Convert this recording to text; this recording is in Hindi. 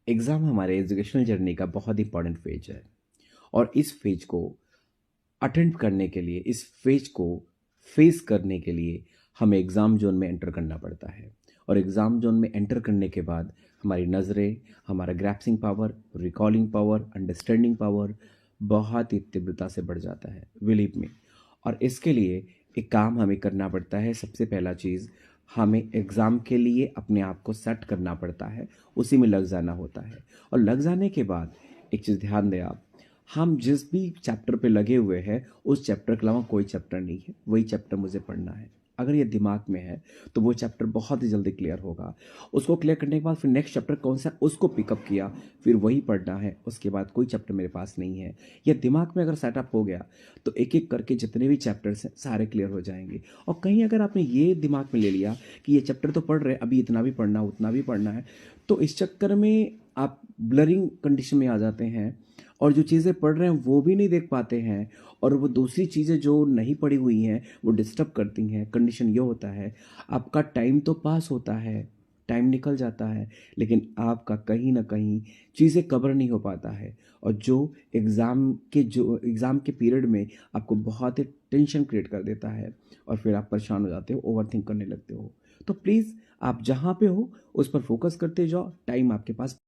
एग्ज़ाम हमारे एजुकेशनल जर्नी का बहुत इंपॉर्टेंट फेज है और इस फेज को अटेंड करने के लिए, इस फेज को फेस करने के लिए हमें एग्ज़ाम जोन में एंटर करना पड़ता है। और एग्ज़ाम जोन में एंटर करने के बाद हमारी नज़रें, हमारा grasping power, recalling power, understanding power बहुत ही तीव्रता से बढ़ जाता है, बिलीव मी। और इसके लिए एक काम हमें करना पड़ता है। सबसे पहला चीज़, हमें एग्ज़ाम के लिए अपने आप को सेट करना पड़ता है, उसी में लग जाना होता है। और लग जाने के बाद एक चीज़ ध्यान दें आप, हम जिस भी चैप्टर पे लगे हुए हैं उस चैप्टर के अलावा कोई चैप्टर नहीं है, वही चैप्टर मुझे पढ़ना है। अगर ये दिमाग में है तो वो चैप्टर बहुत ही जल्दी क्लियर होगा। उसको क्लियर करने के बाद फिर नेक्स्ट चैप्टर कौन सा उसको पिकअप किया, फिर वही पढ़ना है। उसके बाद कोई चैप्टर मेरे पास नहीं है। यह दिमाग में अगर सेटअप हो गया तो एक एक करके जितने भी चैप्टर्स हैं सारे क्लियर हो जाएंगे। और कहीं अगर आपने ये दिमाग में ले लिया कि ये चैप्टर तो पढ़ रहे, अभी इतना भी पढ़ना उतना भी पढ़ना है, तो इस चक्कर में आप ब्लरिंग कंडीशन में आ जाते हैं और जो चीज़ें पढ़ रहे हैं वो भी नहीं देख पाते हैं, और वो दूसरी चीज़ें जो नहीं पढ़ी हुई हैं वो डिस्टर्ब करती हैं। कंडीशन ये होता है, आपका टाइम तो पास होता है, टाइम निकल जाता है, लेकिन आपका कहीं ना कहीं चीज़ें कवर नहीं हो पाता है। और जो एग्ज़ाम के पीरियड में आपको बहुत ही टेंशन क्रिएट कर देता है और फिर आप परेशान हो जाते हो, ओवर थिंक करने लगते हो। तो प्लीज़ आप जहाँ पे हो उस पर फोकस करते जाओ, टाइम आपके पास